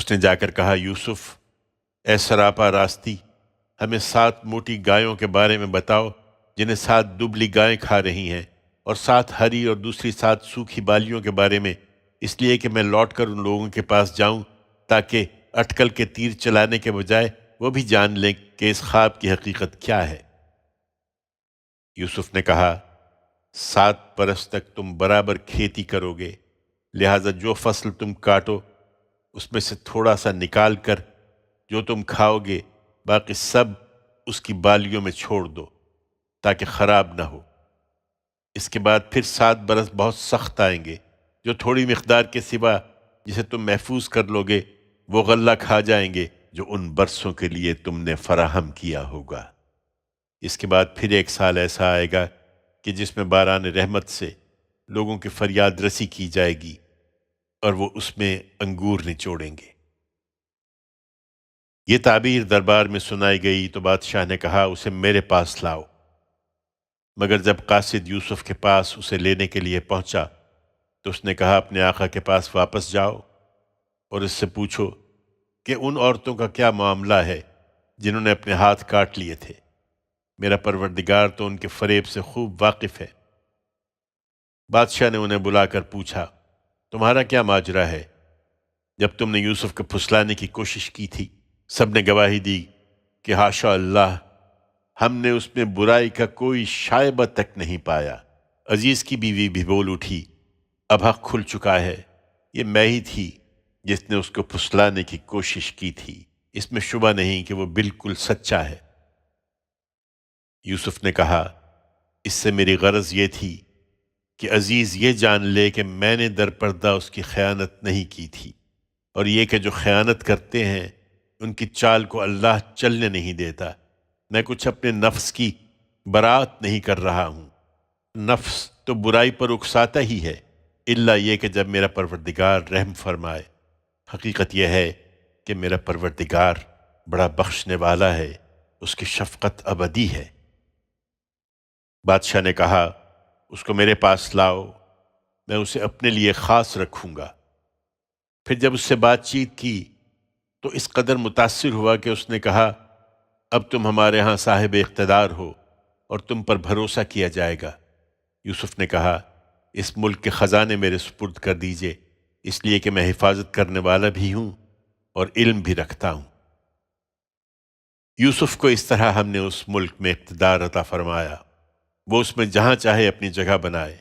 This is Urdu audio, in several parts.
اس نے جا کر کہا، یوسف، اے سراپا راستی، ہمیں 7 موٹی گایوں کے بارے میں بتاؤ جنہیں 7 دبلی گائیں کھا رہی ہیں، اور 7 ہری اور دوسری 7 سوکھی بالیوں کے بارے میں، اس لیے کہ میں لوٹ کر ان لوگوں کے پاس جاؤں تاکہ اٹکل کے تیر چلانے کے بجائے وہ بھی جان لیں کہ اس خواب کی حقیقت کیا ہے۔ یوسف نے کہا، 7 برس تک تم برابر کھیتی کرو گے، لہٰذا جو فصل تم کاٹو اس میں سے تھوڑا سا نکال کر جو تم کھاؤ گے باقی سب اس کی بالیوں میں چھوڑ دو تاکہ خراب نہ ہو۔ اس کے بعد پھر 7 برس بہت سخت آئیں گے جو تھوڑی مقدار کے سوا جسے تم محفوظ کر لو گے وہ غلہ کھا جائیں گے جو ان برسوں کے لیے تم نے فراہم کیا ہوگا۔ اس کے بعد پھر 1 سال ایسا آئے گا کہ جس میں باران رحمت سے لوگوں کی فریاد رسی کی جائے گی اور وہ اس میں انگور نچوڑیں گے۔ یہ تعبیر دربار میں سنائی گئی تو بادشاہ نے کہا، اسے میرے پاس لاؤ۔ مگر جب قاصد یوسف کے پاس اسے لینے کے لیے پہنچا تو اس نے کہا، اپنے آقا کے پاس واپس جاؤ اور اس سے پوچھو کہ ان عورتوں کا کیا معاملہ ہے جنہوں نے اپنے ہاتھ کاٹ لیے تھے۔ میرا پروردگار تو ان کے فریب سے خوب واقف ہے۔ بادشاہ نے انہیں بلا کر پوچھا، تمہارا کیا ماجرا ہے؟ جب تم نے یوسف کو پھسلانے کی کوشش کی تھی سب نے گواہی دی کہ حاشا اللہ، ہم نے اس میں برائی کا کوئی شائبہ تک نہیں پایا۔ عزیز کی بیوی بھی بول اٹھی، اب حق کھل چکا ہے، یہ میں ہی تھی جس نے اس کو پھسلانے کی کوشش کی تھی، اس میں شبہ نہیں کہ وہ بالکل سچا ہے۔ یوسف نے کہا، اس سے میری غرض یہ تھی کہ عزیز یہ جان لے کہ میں نے در پردہ اس کی خیانت نہیں کی تھی، اور یہ کہ جو خیانت کرتے ہیں ان کی چال کو اللہ چلنے نہیں دیتا۔ میں کچھ اپنے نفس کی برات نہیں کر رہا ہوں، نفس تو برائی پر اکساتا ہی ہے، الا یہ کہ جب میرا پروردگار رحم فرمائے۔ حقیقت یہ ہے کہ میرا پروردگار بڑا بخشنے والا ہے، اس کی شفقت ابدی ہے۔ بادشاہ نے کہا، اس کو میرے پاس لاؤ، میں اسے اپنے لیے خاص رکھوں گا۔ پھر جب اس سے بات چیت کی تو اس قدر متاثر ہوا کہ اس نے کہا، اب تم ہمارے ہاں صاحب اقتدار ہو اور تم پر بھروسہ کیا جائے گا۔ یوسف نے کہا، اس ملک کے خزانے میرے سپرد کر دیجئے، اس لیے کہ میں حفاظت کرنے والا بھی ہوں اور علم بھی رکھتا ہوں۔ یوسف کو اس طرح ہم نے اس ملک میں اقتدار عطا فرمایا، وہ اس میں جہاں چاہے اپنی جگہ بنائے۔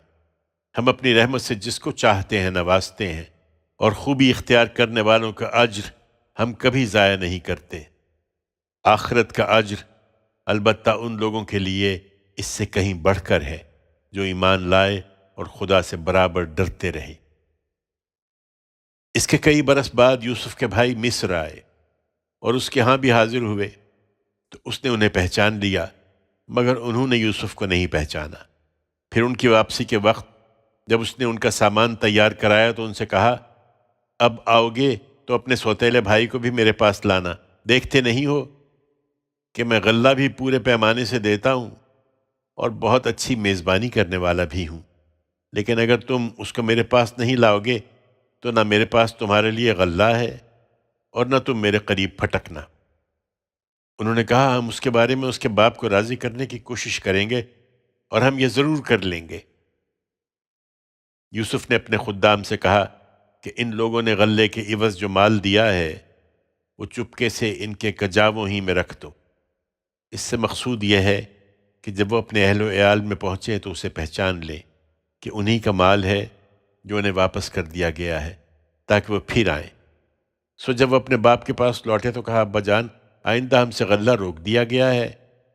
ہم اپنی رحمت سے جس کو چاہتے ہیں نوازتے ہیں، اور خوبی اختیار کرنے والوں کا اجر ہم کبھی ضائع نہیں کرتے۔ آخرت کا اجر البتہ ان لوگوں کے لیے اس سے کہیں بڑھ کر ہے جو ایمان لائے اور خدا سے برابر ڈرتے رہے۔ اس کے کئی برس بعد یوسف کے بھائی مصر آئے اور اس کے ہاں بھی حاضر ہوئے، تو اس نے انہیں پہچان لیا مگر انہوں نے یوسف کو نہیں پہچانا۔ پھر ان کی واپسی کے وقت جب اس نے ان کا سامان تیار کرایا تو ان سے کہا، اب آؤ گے تو اپنے سوتیلے بھائی کو بھی میرے پاس لانا، دیکھتے نہیں ہو کہ میں غلہ بھی پورے پیمانے سے دیتا ہوں اور بہت اچھی میزبانی کرنے والا بھی ہوں، لیکن اگر تم اس کو میرے پاس نہیں لاؤ گے تو نہ میرے پاس تمہارے لیے غلہ ہے اور نہ تم میرے قریب پھٹکنا۔ انہوں نے کہا، ہم اس کے بارے میں اس کے باپ کو راضی کرنے کی کوشش کریں گے اور ہم یہ ضرور کر لیں گے۔ یوسف نے اپنے خدام سے کہا کہ ان لوگوں نے غلے کے عوض جو مال دیا ہے وہ چپکے سے ان کے کجاووں ہی میں رکھ دو۔ اس سے مقصود یہ ہے کہ جب وہ اپنے اہل و عیال میں پہنچے تو اسے پہچان لیں کہ انہی کا مال ہے جو انہیں واپس کر دیا گیا ہے، تاکہ وہ پھر آئیں۔ سو جب وہ اپنے باپ کے پاس لوٹے تو کہا، ابا جان، آئندہ ہم سے غلہ روک دیا گیا ہے،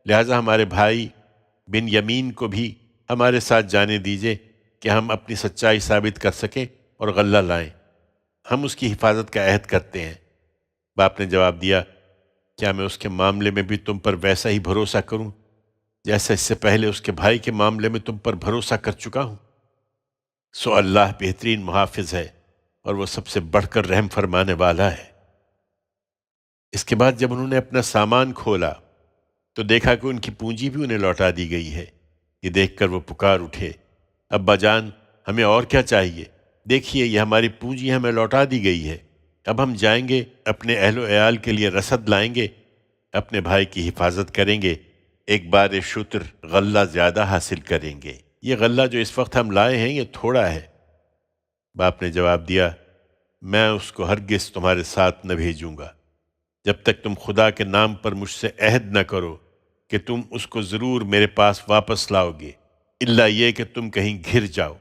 لہٰذا ہمارے بھائی بن یمین کو بھی ہمارے ساتھ جانے دیجئے کہ ہم اپنی سچائی ثابت کر سکیں اور غلہ لائیں، ہم اس کی حفاظت کا عہد کرتے ہیں۔ باپ نے جواب دیا، کیا میں اس کے معاملے میں بھی تم پر ویسا ہی بھروسہ کروں جیسا اس سے پہلے اس کے بھائی کے معاملے میں تم پر بھروسہ کر چکا ہوں؟ سو اللہ بہترین محافظ ہے اور وہ سب سے بڑھ کر رحم فرمانے والا ہے۔ اس کے بعد جب انہوں نے اپنا سامان کھولا تو دیکھا کہ ان کی پونجی بھی انہیں لوٹا دی گئی ہے۔ یہ دیکھ کر وہ پکار اٹھے، ابا جان، ہمیں اور کیا چاہیے؟ دیکھیے، یہ ہماری پونجی ہمیں لوٹا دی گئی ہے، اب ہم جائیں گے، اپنے اہل و عیال کے لیے رسد لائیں گے، اپنے بھائی کی حفاظت کریں گے، ایک بار شتر غلہ زیادہ حاصل کریں گے۔ یہ غلہ جو اس وقت ہم لائے ہیں یہ تھوڑا ہے۔ باپ نے جواب دیا، میں اس کو ہرگز تمہارے ساتھ نہ بھیجوں گا جب تک تم خدا کے نام پر مجھ سے عہد نہ کرو کہ تم اس کو ضرور میرے پاس واپس لاؤ گے، الا یہ کہ تم کہیں گھر جاؤ۔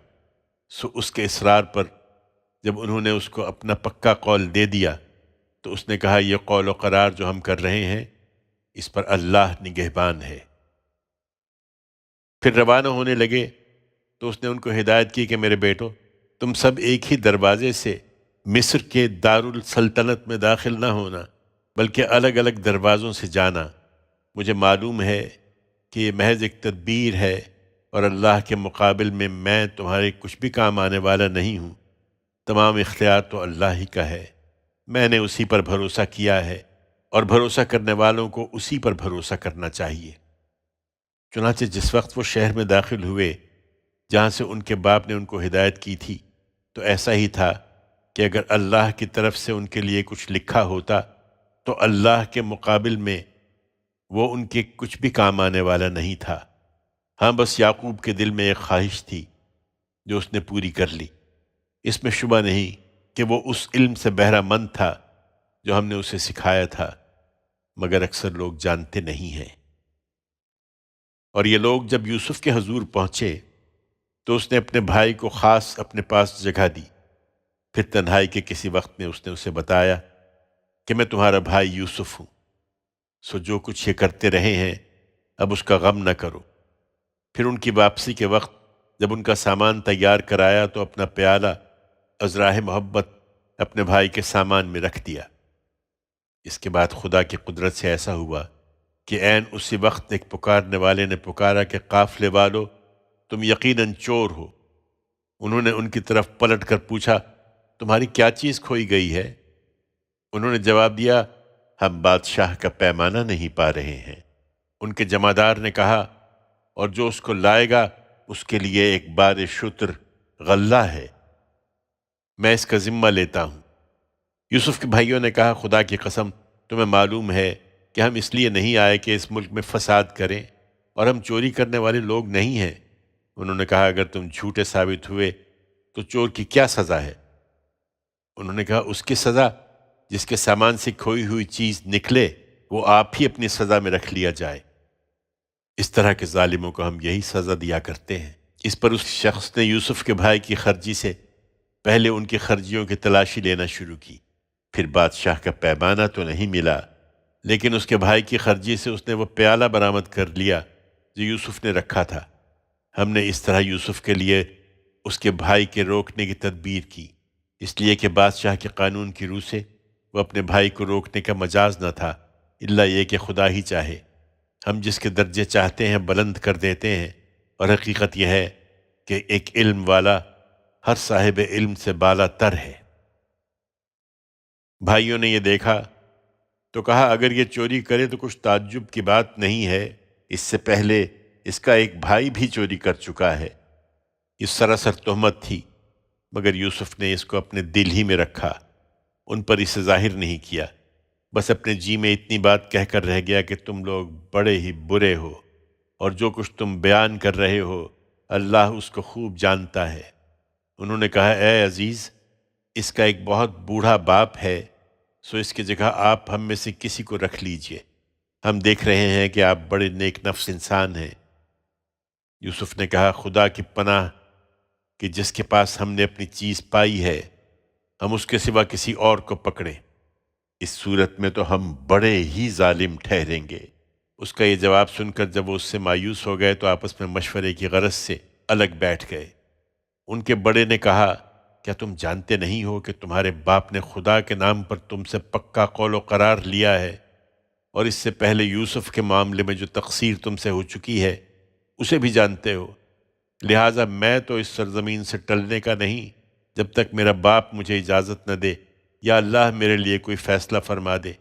سو اس کے اصرار پر جب انہوں نے اس کو اپنا پکا قول دے دیا تو اس نے کہا، یہ قول و قرار جو ہم کر رہے ہیں اس پر اللہ نگہبان ہے۔ پھر روانہ ہونے لگے تو اس نے ان کو ہدایت کی کہ میرے بیٹو، تم سب ایک ہی دروازے سے مصر کے دارالسلطنت میں داخل نہ ہونا، بلکہ الگ الگ دروازوں سے جانا۔ مجھے معلوم ہے کہ یہ محض ایک تدبیر ہے اور اللہ کے مقابل میں تمہارے کچھ بھی کام آنے والا نہیں ہوں۔ تمام اختیار تو اللہ ہی کا ہے، میں نے اسی پر بھروسہ کیا ہے اور بھروسہ کرنے والوں کو اسی پر بھروسہ کرنا چاہیے۔ چنانچہ جس وقت وہ شہر میں داخل ہوئے جہاں سے ان کے باپ نے ان کو ہدایت کی تھی، تو ایسا ہی تھا کہ اگر اللہ کی طرف سے ان کے لیے کچھ لکھا ہوتا تو اللہ کے مقابل میں وہ ان کے کچھ بھی کام آنے والا نہیں تھا۔ ہاں، بس یعقوب کے دل میں ایک خواہش تھی جو اس نے پوری کر لی۔ اس میں شبہ نہیں کہ وہ اس علم سے بہرہ مند تھا جو ہم نے اسے سکھایا تھا، مگر اکثر لوگ جانتے نہیں ہیں۔ اور یہ لوگ جب یوسف کے حضور پہنچے تو اس نے اپنے بھائی کو خاص اپنے پاس جگہ دی۔ پھر تنہائی کے کسی وقت میں اس نے اسے بتایا کہ میں تمہارا بھائی یوسف ہوں، سو جو کچھ یہ کرتے رہے ہیں اب اس کا غم نہ کرو۔ پھر ان کی واپسی کے وقت جب ان کا سامان تیار کرایا تو اپنا پیالہ از راہ محبت اپنے بھائی کے سامان میں رکھ دیا۔ اس کے بعد خدا کی قدرت سے ایسا ہوا کہ عین اسی وقت ایک پکارنے والے نے پکارا کہ قافلے والو، تم یقیناً چور ہو۔ انہوں نے ان کی طرف پلٹ کر پوچھا، تمہاری کیا چیز کھوئی گئی ہے؟ انہوں نے جواب دیا، ہم بادشاہ کا پیمانہ نہیں پا رہے ہیں۔ ان کے جمعدار نے کہا، اور جو اس کو لائے گا اس کے لیے ایک بار شتر غلہ ہے، میں اس کا ذمہ لیتا ہوں۔ یوسف کے بھائیوں نے کہا، خدا کی قسم، تمہیں معلوم ہے کہ ہم اس لیے نہیں آئے کہ اس ملک میں فساد کریں، اور ہم چوری کرنے والے لوگ نہیں ہیں۔ انہوں نے کہا، اگر تم جھوٹے ثابت ہوئے تو چور کی کیا سزا ہے؟ انہوں نے کہا، اس کی سزا جس کے سامان سے کھوئی ہوئی چیز نکلے وہ آپ ہی اپنی سزا میں رکھ لیا جائے۔ اس طرح کے ظالموں کو ہم یہی سزا دیا کرتے ہیں۔ اس پر اس شخص نے یوسف کے بھائی کی خرجی سے پہلے ان کی خرجیوں کی تلاشی لینا شروع کی۔ پھر بادشاہ کا پیمانہ تو نہیں ملا، لیکن اس کے بھائی کی خرجی سے اس نے وہ پیالہ برآمد کر لیا جو یوسف نے رکھا تھا۔ ہم نے اس طرح یوسف کے لیے اس کے بھائی کے روکنے کی تدبیر کی، اس لیے کہ بادشاہ کے قانون کی روح سے وہ اپنے بھائی کو روکنے کا مجاز نہ تھا، الا یہ کہ خدا ہی چاہے۔ ہم جس کے درجے چاہتے ہیں بلند کر دیتے ہیں، اور حقیقت یہ ہے کہ ایک علم والا ہر صاحب علم سے بالا تر ہے۔ بھائیوں نے یہ دیکھا تو کہا، اگر یہ چوری کرے تو کچھ تعجب کی بات نہیں ہے، اس سے پہلے اس کا ایک بھائی بھی چوری کر چکا ہے۔ یہ سراسر تہمت تھی، مگر یوسف نے اس کو اپنے دل ہی میں رکھا، ان پر اسے ظاہر نہیں کیا۔ بس اپنے جی میں اتنی بات کہہ کر رہ گیا کہ تم لوگ بڑے ہی برے ہو، اور جو کچھ تم بیان کر رہے ہو اللہ اس کو خوب جانتا ہے۔ انہوں نے کہا، اے عزیز، اس کا ایک بہت بوڑھا باپ ہے، سو اس کی جگہ آپ ہم میں سے کسی کو رکھ لیجئے، ہم دیکھ رہے ہیں کہ آپ بڑے نیک نفس انسان ہیں۔ یوسف نے کہا، خدا کی پناہ کہ جس کے پاس ہم نے اپنی چیز پائی ہے ہم اس کے سوا کسی اور کو پکڑیں، اس صورت میں تو ہم بڑے ہی ظالم ٹھہریں گے۔ اس کا یہ جواب سن کر جب وہ اس سے مایوس ہو گئے تو آپس میں مشورے کی غرض سے الگ بیٹھ گئے۔ ان کے بڑے نے کہا، کیا تم جانتے نہیں ہو کہ تمہارے باپ نے خدا کے نام پر تم سے پکا قول و قرار لیا ہے، اور اس سے پہلے یوسف کے معاملے میں جو تقصیر تم سے ہو چکی ہے اسے بھی جانتے ہو؟ لہٰذا میں تو اس سرزمین سے ٹلنے کا نہیں جب تک میرا باپ مجھے اجازت نہ دے یا اللہ میرے لیے کوئی فیصلہ فرما دے،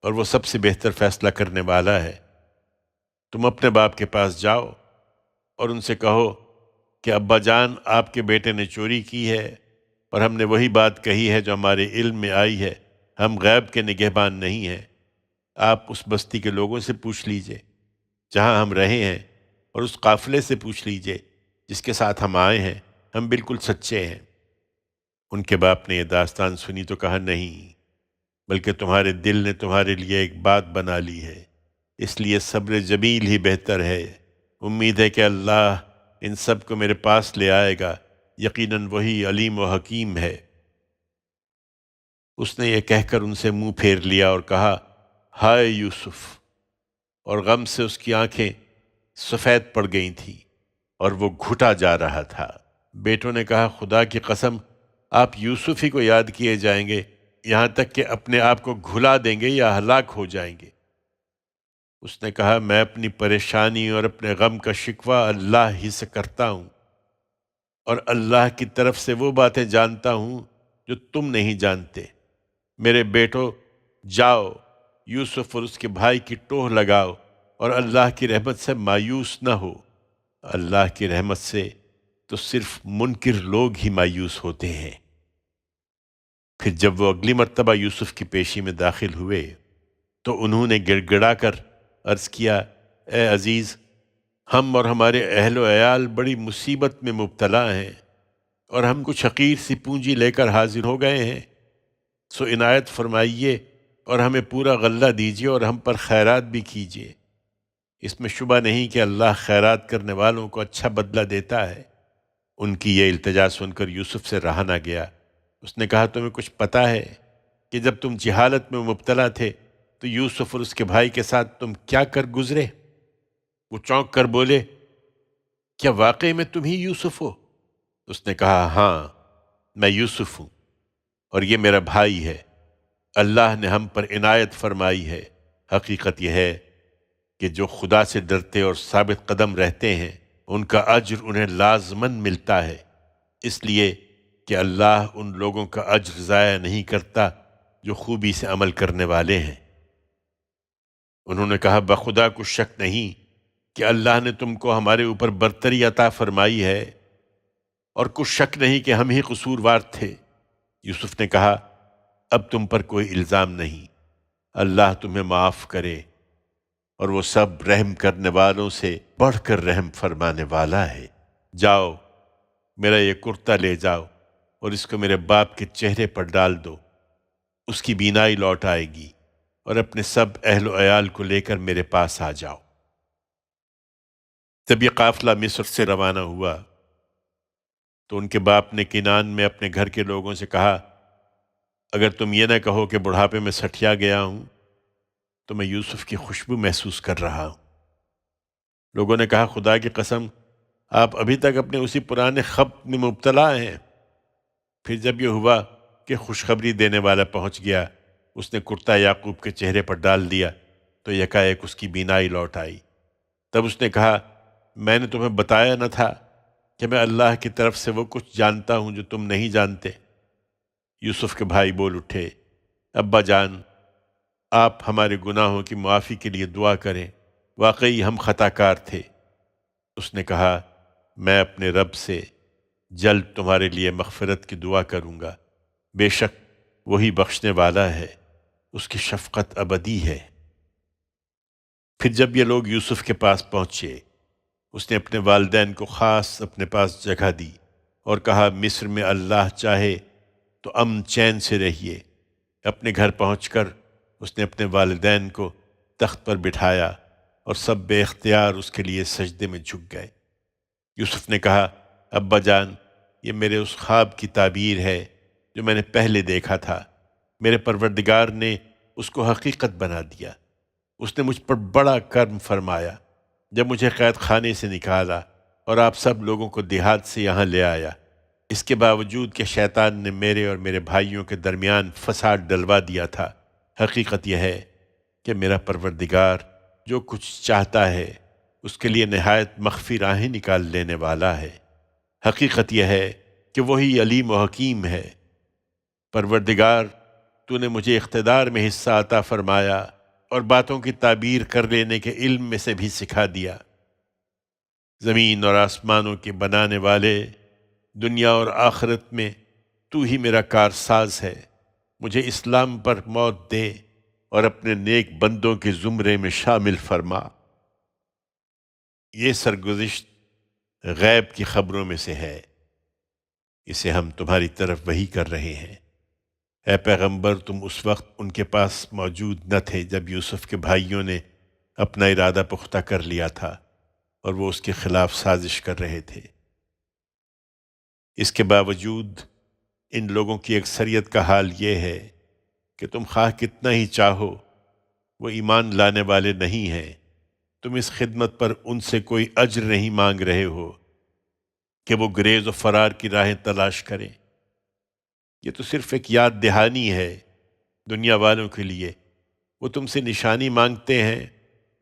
اور وہ سب سے بہتر فیصلہ کرنے والا ہے۔ تم اپنے باپ کے پاس جاؤ اور ان سے کہو کہ ابا جان، آپ کے بیٹے نے چوری کی ہے، اور ہم نے وہی بات کہی ہے جو ہمارے علم میں آئی ہے، ہم غیب کے نگہبان نہیں ہیں۔ آپ اس بستی کے لوگوں سے پوچھ لیجئے جہاں ہم رہے ہیں، اور اس قافلے سے پوچھ لیجئے جس کے ساتھ ہم آئے ہیں، ہم بالکل سچے ہیں۔ ان کے باپ نے یہ داستان سنی تو کہا، نہیں، بلکہ تمہارے دل نے تمہارے لیے ایک بات بنا لی ہے، اس لیے صبر جمیل ہی بہتر ہے۔ امید ہے کہ اللہ ان سب کو میرے پاس لے آئے گا، یقیناً وہی علیم و حکیم ہے۔ اس نے یہ کہہ کر ان سے منہ پھیر لیا اور کہا، ہائے یوسف، اور غم سے اس کی آنکھیں سفید پڑ گئی تھیں اور وہ گھٹا جا رہا تھا۔ بیٹوں نے کہا، خدا کی قسم، آپ یوسف ہی کو یاد کیے جائیں گے، یہاں تک کہ اپنے آپ کو گھلا دیں گے یا ہلاک ہو جائیں گے۔ اس نے کہا، میں اپنی پریشانی اور اپنے غم کا شکوہ اللہ ہی سے کرتا ہوں، اور اللہ کی طرف سے وہ باتیں جانتا ہوں جو تم نہیں جانتے۔ میرے بیٹو، جاؤ، یوسف اور اس کے بھائی کی ٹوہ لگاؤ، اور اللہ کی رحمت سے مایوس نہ ہو۔ اللہ کی رحمت سے تو صرف منکر لوگ ہی مایوس ہوتے ہیں۔ پھر جب وہ اگلی مرتبہ یوسف کی پیشی میں داخل ہوئے تو انہوں نے گڑ گڑا کر عرض کیا، اے عزیز، ہم اور ہمارے اہل و عیال بڑی مصیبت میں مبتلا ہیں، اور ہم کچھ حقیر سی پونجی لے کر حاضر ہو گئے ہیں، سو عنایت فرمائیے اور ہمیں پورا غلہ دیجیے اور ہم پر خیرات بھی کیجیے۔ اس میں شبہ نہیں کہ اللہ خیرات کرنے والوں کو اچھا بدلہ دیتا ہے۔ ان کی یہ التجا سن کر یوسف سے رہا نہ گیا۔ اس نے کہا، تمہیں کچھ پتہ ہے کہ جب تم جہالت میں مبتلا تھے تو یوسف اور اس کے بھائی کے ساتھ تم کیا کر گزرے؟ وہ چونک کر بولے، کیا واقعی میں تم ہی یوسف ہو؟ اس نے کہا، ہاں، میں یوسف ہوں، اور یہ میرا بھائی ہے۔ اللہ نے ہم پر عنایت فرمائی ہے۔ حقیقت یہ ہے کہ جو خدا سے ڈرتے اور ثابت قدم رہتے ہیں، ان کا اجر انہیں لازماً ملتا ہے، اس لیے کہ اللہ ان لوگوں کا اجر ضائع نہیں کرتا جو خوبی سے عمل کرنے والے ہیں۔ انہوں نے کہا، بخدا کو شک نہیں کہ اللہ نے تم کو ہمارے اوپر برتری عطا فرمائی ہے، اور کچھ شک نہیں کہ ہم ہی قصوروار تھے۔ یوسف نے کہا، اب تم پر کوئی الزام نہیں، اللہ تمہیں معاف کرے، اور وہ سب رحم کرنے والوں سے بڑھ کر رحم فرمانے والا ہے۔ جاؤ، میرا یہ کرتا لے جاؤ اور اس کو میرے باپ کے چہرے پر ڈال دو، اس کی بینائی لوٹ آئے گی، اور اپنے سب اہل و عیال کو لے کر میرے پاس آ جاؤ۔ جب یہ قافلہ مصر سے روانہ ہوا تو ان کے باپ نے کنعان میں اپنے گھر کے لوگوں سے کہا، اگر تم یہ نہ کہو کہ بڑھاپے میں سٹھیا گیا ہوں تو میں یوسف کی خوشبو محسوس کر رہا ہوں۔ لوگوں نے کہا، خدا کی قسم، آپ ابھی تک اپنے اسی پرانے خبت میں مبتلا ہیں۔ پھر جب یہ ہوا کہ خوشخبری دینے والا پہنچ گیا، اس نے کرتا یعقوب کے چہرے پر ڈال دیا تو یکایک اس کی بینائی لوٹ آئی۔ تب اس نے کہا، میں نے تمہیں بتایا نہ تھا کہ میں اللہ کی طرف سے وہ کچھ جانتا ہوں جو تم نہیں جانتے؟ یوسف کے بھائی بول اٹھے، ابا جان، آپ ہمارے گناہوں کی معافی کے لیے دعا کریں، واقعی ہم خطا کار تھے۔ اس نے کہا، میں اپنے رب سے جلد تمہارے لیے مغفرت کی دعا کروں گا، بے شک وہی بخشنے والا ہے، اس کی شفقت ابدی ہے۔ پھر جب یہ لوگ یوسف کے پاس پہنچے، اس نے اپنے والدین کو خاص اپنے پاس جگہ دی اور کہا، مصر میں اللہ چاہے تو امن چین سے رہیے۔ اپنے گھر پہنچ کر اس نے اپنے والدین کو تخت پر بٹھایا اور سب بے اختیار اس کے لیے سجدے میں جھک گئے۔ یوسف نے کہا، ابا جان، یہ میرے اس خواب کی تعبیر ہے جو میں نے پہلے دیکھا تھا۔ میرے پروردگار نے اس کو حقیقت بنا دیا۔ اس نے مجھ پر بڑا کرم فرمایا جب مجھے قید خانے سے نکالا اور آپ سب لوگوں کو دیہات سے یہاں لے آیا۔ اس کے باوجود کہ شیطان نے میرے اور میرے بھائیوں کے درمیان فساد ڈلوا دیا تھا، حقیقت یہ ہے کہ میرا پروردگار جو کچھ چاہتا ہے اس کے لیے نہایت مخفی راہیں نکال لینے والا ہے۔ حقیقت یہ ہے کہ وہی علیم و حکیم ہے۔ پروردگار، تو نے مجھے اقتدار میں حصہ عطا فرمایا اور باتوں کی تعبیر کر لینے کے علم میں سے بھی سکھا دیا۔ زمین اور آسمانوں کے بنانے والے، دنیا اور آخرت میں تو ہی میرا کارساز ہے، مجھے اسلام پر موت دے اور اپنے نیک بندوں کے زمرے میں شامل فرما۔ یہ سرگزشت غیب کی خبروں میں سے ہے، اسے ہم تمہاری طرف وحی کر رہے ہیں۔ اے پیغمبر، تم اس وقت ان کے پاس موجود نہ تھے جب یوسف کے بھائیوں نے اپنا ارادہ پختہ کر لیا تھا اور وہ اس کے خلاف سازش کر رہے تھے۔ اس کے باوجود ان لوگوں کی اکثریت کا حال یہ ہے کہ تم خواہ کتنا ہی چاہو وہ ایمان لانے والے نہیں ہیں۔ تم اس خدمت پر ان سے کوئی اجر نہیں مانگ رہے ہو کہ وہ گریز و فرار کی راہیں تلاش کریں۔ یہ تو صرف ایک یاد دہانی ہے دنیا والوں کے لیے۔ وہ تم سے نشانی مانگتے ہیں،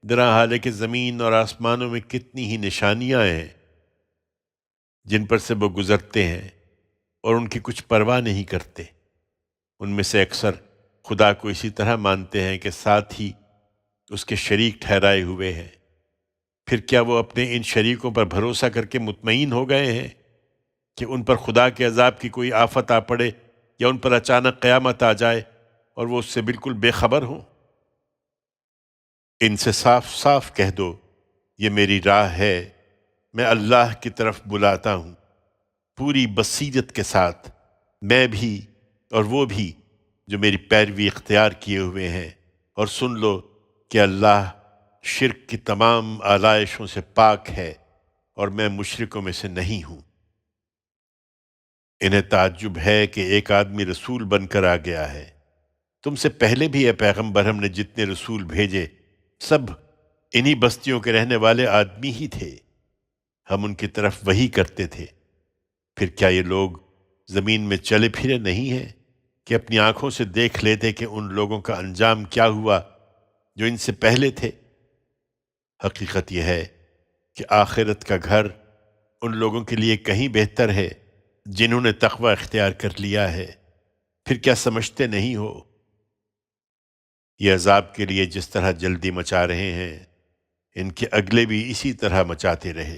درا حال ہے کہ زمین اور آسمانوں میں کتنی ہی نشانیاں ہیں جن پر سے وہ گزرتے ہیں اور ان کی کچھ پرواہ نہیں کرتے۔ ان میں سے اکثر خدا کو اسی طرح مانتے ہیں کہ ساتھ ہی اس کے شریک ٹھہرائے ہوئے ہیں۔ پھر کیا وہ اپنے ان شریکوں پر بھروسہ کر کے مطمئن ہو گئے ہیں کہ ان پر خدا کے عذاب کی کوئی آفت آ پڑے یا ان پر اچانک قیامت آ جائے اور وہ اس سے بالکل بے خبر ہوں؟ ان سے صاف صاف کہہ دو، یہ میری راہ ہے، میں اللہ کی طرف بلاتا ہوں پوری بصیرت کے ساتھ، میں بھی اور وہ بھی جو میری پیروی اختیار کیے ہوئے ہیں۔ اور سن لو کہ اللہ شرک کی تمام آلائشوں سے پاک ہے اور میں مشرکوں میں سے نہیں ہوں۔ انہیں تعجب ہے کہ ایک آدمی رسول بن کر آ گیا ہے۔ تم سے پہلے بھی اے پیغمبر ہم نے جتنے رسول بھیجے سب انہی بستیوں کے رہنے والے آدمی ہی تھے، ہم ان کی طرف وحی کرتے تھے۔ پھر کیا یہ لوگ زمین میں چلے پھرے نہیں ہیں کہ اپنی آنکھوں سے دیکھ لیتے کہ ان لوگوں کا انجام کیا ہوا جو ان سے پہلے تھے؟ حقیقت یہ ہے کہ آخرت کا گھر ان لوگوں کے لیے کہیں بہتر ہے جنہوں نے تقوی اختیار کر لیا ہے۔ پھر کیا سمجھتے نہیں ہو؟ یہ عذاب کے لیے جس طرح جلدی مچا رہے ہیں ان کے اگلے بھی اسی طرح مچاتے رہے،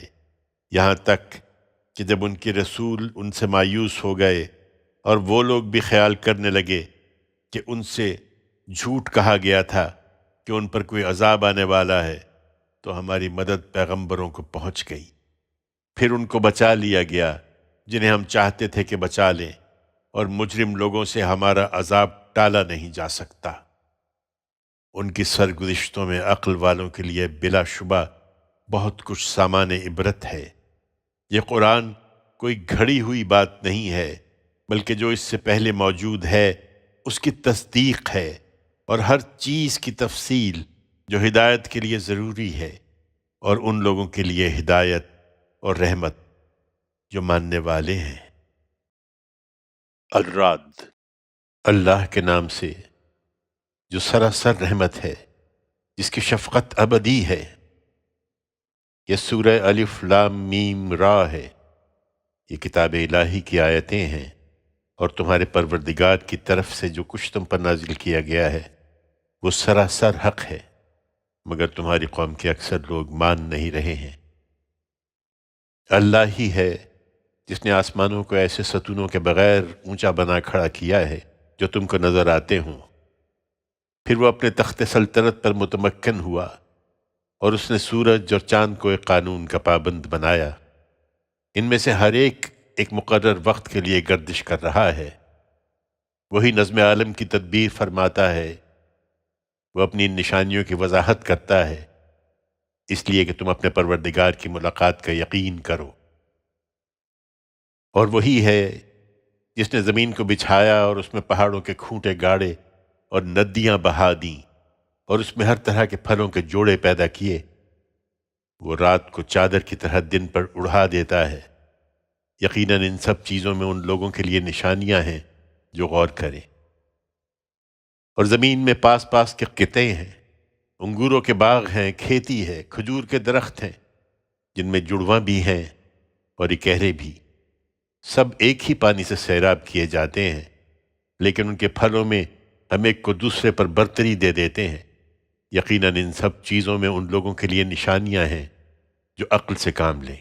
یہاں تک کہ جب ان کے رسول ان سے مایوس ہو گئے اور وہ لوگ بھی خیال کرنے لگے کہ ان سے جھوٹ کہا گیا تھا کہ ان پر کوئی عذاب آنے والا ہے، تو ہماری مدد پیغمبروں کو پہنچ گئی۔ پھر ان کو بچا لیا گیا جنہیں ہم چاہتے تھے کہ بچا لیں، اور مجرم لوگوں سے ہمارا عذاب ٹالا نہیں جا سکتا۔ ان کی سرگزشتوں میں عقل والوں کے لیے بلا شبہ بہت کچھ سامان عبرت ہے۔ یہ قرآن کوئی گھڑی ہوئی بات نہیں ہے، بلکہ جو اس سے پہلے موجود ہے اس کی تصدیق ہے، اور ہر چیز کی تفصیل جو ہدایت کے لیے ضروری ہے، اور ان لوگوں کے لیے ہدایت اور رحمت جو ماننے والے ہیں۔ الرعد، اللہ کے نام سے جو سراسر رحمت ہے، جس کی شفقت ابدی ہے۔ یہ سورہ الف لام میم را ہے۔ یہ کتاب الہی کی آیتیں ہیں، اور تمہارے پروردگار کی طرف سے جو کچھ تم پر نازل کیا گیا ہے وہ سراسر حق ہے، مگر تمہاری قوم کے اکثر لوگ مان نہیں رہے ہیں۔ اللہ ہی ہے جس نے آسمانوں کو ایسے ستونوں کے بغیر اونچا بنا کھڑا کیا ہے جو تم کو نظر آتے ہوں۔ پھر وہ اپنے تخت سلطنت پر متمکن ہوا، اور اس نے سورج اور چاند کو ایک قانون کا پابند بنایا۔ ان میں سے ہر ایک مقرر وقت کے لیے گردش کر رہا ہے۔ وہی نظم عالم کی تدبیر فرماتا ہے، وہ اپنی ان نشانیوں کی وضاحت کرتا ہے، اس لیے کہ تم اپنے پروردگار کی ملاقات کا یقین کرو۔ اور وہی ہے جس نے زمین کو بچھایا اور اس میں پہاڑوں کے کھوٹے گاڑے اور ندیاں بہا دیں، اور اس میں ہر طرح کے پھلوں کے جوڑے پیدا کیے۔ وہ رات کو چادر کی طرح دن پر اڑا دیتا ہے۔ یقیناً ان سب چیزوں میں ان لوگوں کے لیے نشانیاں ہیں جو غور کریں۔ اور زمین میں پاس پاس کے قطعے ہیں، انگوروں کے باغ ہیں، کھیتی ہے، کھجور کے درخت ہیں جن میں جڑواں بھی ہیں اور اکہرے بھی، سب ایک ہی پانی سے سیراب کیے جاتے ہیں، لیکن ان کے پھلوں میں ہم ایک کو دوسرے پر برتری دے دیتے ہیں۔ یقیناً ان سب چیزوں میں ان لوگوں کے لیے نشانیاں ہیں جو عقل سے کام لیں۔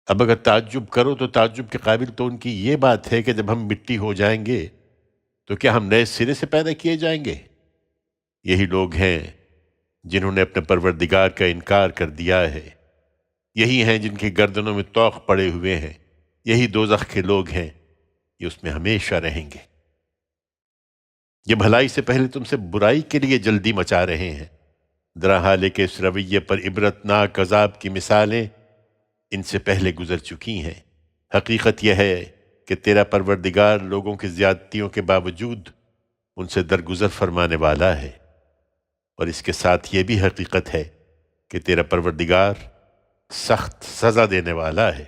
اب اگر تعجب کرو تو تعجب کے قابل تو ان کی یہ بات ہے کہ جب ہم مٹی ہو جائیں گے تو کیا ہم نئے سرے سے پیدا کیے جائیں گے؟ یہی لوگ ہیں جنہوں نے اپنے پروردگار کا انکار کر دیا ہے، یہی ہیں جن کی گردنوں میں طوق پڑے ہوئے ہیں، یہی دوزخ کے لوگ ہیں، یہ اس میں ہمیشہ رہیں گے۔ یہ بھلائی سے پہلے تم سے برائی کے لیے جلدی مچا رہے ہیں، درا حال ہے کہ اس رویے پر عبرتناک عذاب کی مثالیں ان سے پہلے گزر چکی ہیں۔ حقیقت یہ ہے کہ تیرا پروردگار لوگوں کی زیادتیوں کے باوجود ان سے درگزر فرمانے والا ہے، اور اس کے ساتھ یہ بھی حقیقت ہے کہ تیرا پروردگار سخت سزا دینے والا ہے۔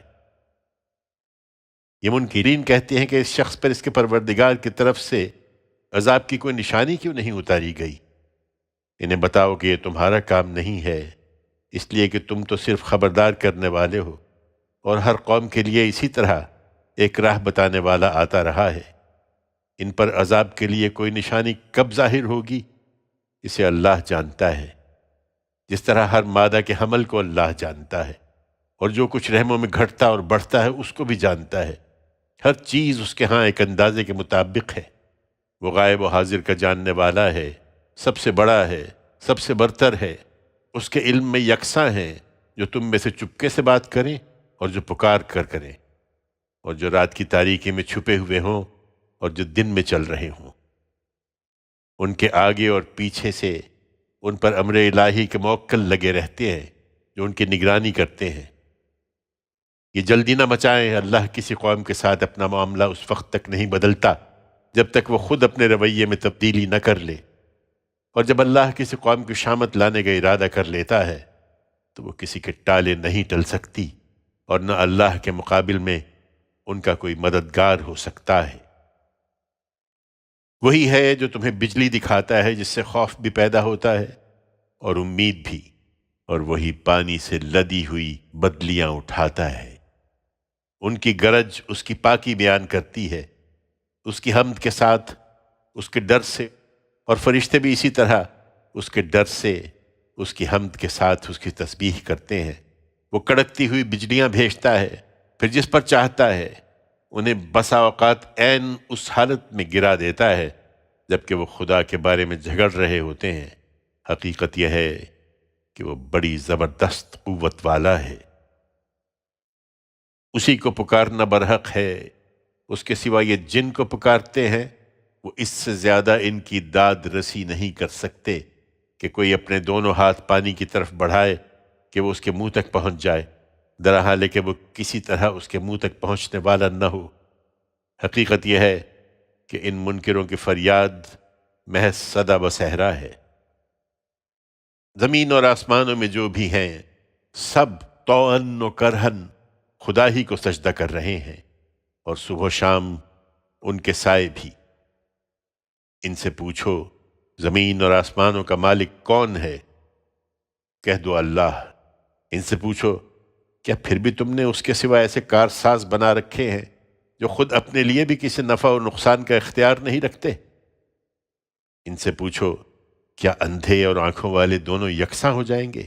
یہ منکرین کہتے ہیں کہ اس شخص پر اس کے پروردگار کی طرف سے عذاب کی کوئی نشانی کیوں نہیں اتاری گئی؟ انہیں بتاؤ کہ یہ تمہارا کام نہیں ہے، اس لیے کہ تم تو صرف خبردار کرنے والے ہو، اور ہر قوم کے لیے اسی طرح ایک راہ بتانے والا آتا رہا ہے۔ ان پر عذاب کے لیے کوئی نشانی کب ظاہر ہوگی اسے اللہ جانتا ہے، جس طرح ہر مادہ کے حمل کو اللہ جانتا ہے، اور جو کچھ رحموں میں گھٹتا اور بڑھتا ہے اس کو بھی جانتا ہے۔ ہر چیز اس کے ہاں ایک اندازے کے مطابق ہے۔ وہ غائب و حاضر کا جاننے والا ہے، سب سے بڑا ہے، سب سے برتر ہے۔ اس کے علم میں یکساں ہیں جو تم میں سے چپکے سے بات کریں اور جو پکار کر کریں، اور جو رات کی تاریکی میں چھپے ہوئے ہوں اور جو دن میں چل رہے ہوں۔ ان کے آگے اور پیچھے سے ان پر امر الہی کے موکل لگے رہتے ہیں جو ان کی نگرانی کرتے ہیں۔ یہ جلدی نہ مچائیں، اللہ کسی قوم کے ساتھ اپنا معاملہ اس وقت تک نہیں بدلتا جب تک وہ خود اپنے رویے میں تبدیلی نہ کر لے، اور جب اللہ کسی قوم کی شامت لانے کا ارادہ کر لیتا ہے تو وہ کسی کے ٹالے نہیں ٹل سکتی، اور نہ اللہ کے مقابل میں ان کا کوئی مددگار ہو سکتا ہے۔ وہی ہے جو تمہیں بجلی دکھاتا ہے جس سے خوف بھی پیدا ہوتا ہے اور امید بھی، اور وہی پانی سے لدی ہوئی بدلیاں اٹھاتا ہے۔ ان کی گرج اس کی پاکی بیان کرتی ہے، اس کی حمد کے ساتھ، اس کے ڈر سے، اور فرشتے بھی اسی طرح اس کے ڈر سے، اس کی حمد کے ساتھ اس کی تسبیح کرتے ہیں۔ وہ کڑکتی ہوئی بجلیاں بھیجتا ہے، پھر جس پر چاہتا ہے انہیں بسا اوقات عین اس حالت میں گرا دیتا ہے جبکہ وہ خدا کے بارے میں جھگڑ رہے ہوتے ہیں۔ حقیقت یہ ہے کہ وہ بڑی زبردست قوت والا ہے۔ اسی کو پکارنا برحق ہے، اس کے سوا یہ جن کو پکارتے ہیں وہ اس سے زیادہ ان کی داد رسی نہیں کر سکتے کہ کوئی اپنے دونوں ہاتھ پانی کی طرف بڑھائے کہ وہ اس کے منہ تک پہنچ جائے، درا حال ہے کہ وہ کسی طرح اس کے منہ تک پہنچنے والا نہ ہو۔ حقیقت یہ ہے کہ ان منکروں کی فریاد محض صدا بصحرا ہے۔ زمین اور آسمانوں میں جو بھی ہیں سب طوعاً و کرہن خدا ہی کو سجدہ کر رہے ہیں، اور صبح و شام ان کے سائے بھی۔ ان سے پوچھو زمین اور آسمانوں کا مالک کون ہے؟ کہہ دو اللہ۔ ان سے پوچھو کیا پھر بھی تم نے اس کے سوا ایسے کارساز بنا رکھے ہیں جو خود اپنے لیے بھی کسی نفع اور نقصان کا اختیار نہیں رکھتے؟ ان سے پوچھو کیا اندھے اور آنکھوں والے دونوں یکساں ہو جائیں گے،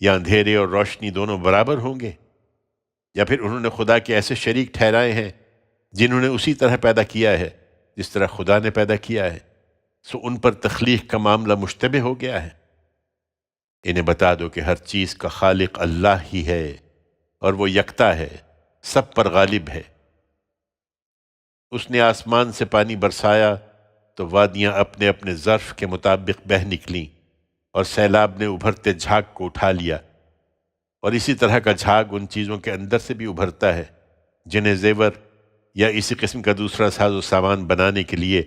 یا اندھیرے اور روشنی دونوں برابر ہوں گے؟ یا پھر انہوں نے خدا کے ایسے شریک ٹھہرائے ہیں جنہوں نے اسی طرح پیدا کیا ہے جس طرح خدا نے پیدا کیا ہے، سو ان پر تخلیق کا معاملہ مشتبہ ہو گیا ہے۔ انہیں بتا دو کہ ہر چیز کا خالق اللہ ہی ہے، اور وہ یکتا ہے، سب پر غالب ہے۔ اس نے آسمان سے پانی برسایا تو وادیاں اپنے اپنے ظرف کے مطابق بہہ نکلیں، اور سیلاب نے ابھرتے جھاگ کو اٹھا لیا، اور اسی طرح کا جھاگ ان چیزوں کے اندر سے بھی ابھرتا ہے جنہیں زیور یا اسی قسم کا دوسرا ساز و سامان بنانے کے لیے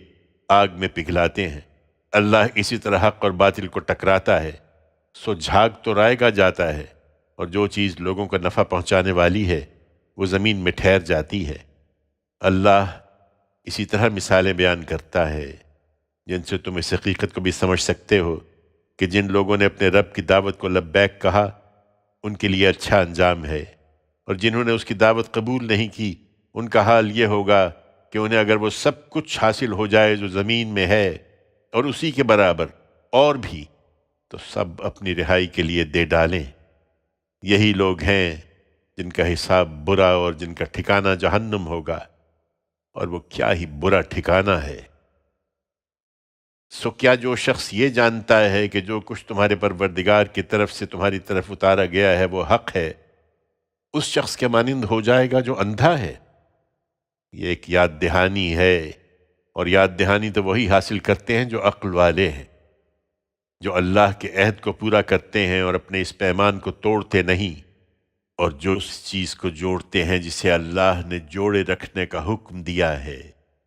آگ میں پگھلاتے ہیں۔ اللہ اسی طرح حق اور باطل کو ٹکراتا ہے، سو جھاگ تو رائے گا جاتا ہے، اور جو چیز لوگوں کا نفع پہنچانے والی ہے وہ زمین میں ٹھہر جاتی ہے۔ اللہ اسی طرح مثالیں بیان کرتا ہے جن سے تم اس حقیقت کو بھی سمجھ سکتے ہو کہ جن لوگوں نے اپنے رب کی دعوت کو لبیک کہا ان کے لیے اچھا انجام ہے، اور جنہوں نے اس کی دعوت قبول نہیں کی ان کا حال یہ ہوگا کہ انہیں اگر وہ سب کچھ حاصل ہو جائے جو زمین میں ہے اور اسی کے برابر اور بھی، تو سب اپنی رہائی کے لیے دے ڈالیں۔ یہی لوگ ہیں جن کا حساب برا اور جن کا ٹھکانہ جہنم ہوگا، اور وہ کیا ہی برا ٹھکانہ ہے۔ سو کیا جو شخص یہ جانتا ہے کہ جو کچھ تمہارے پروردگار کی طرف سے تمہاری طرف اتارا گیا ہے وہ حق ہے، اس شخص کے مانند ہو جائے گا جو اندھا ہے؟ یہ ایک یاد دہانی ہے، اور یاد دہانی تو وہی حاصل کرتے ہیں جو عقل والے ہیں، جو اللہ کے عہد کو پورا کرتے ہیں اور اپنے اس پیمان کو توڑتے نہیں، اور جو اس چیز کو جوڑتے ہیں جسے اللہ نے جوڑے رکھنے کا حکم دیا ہے،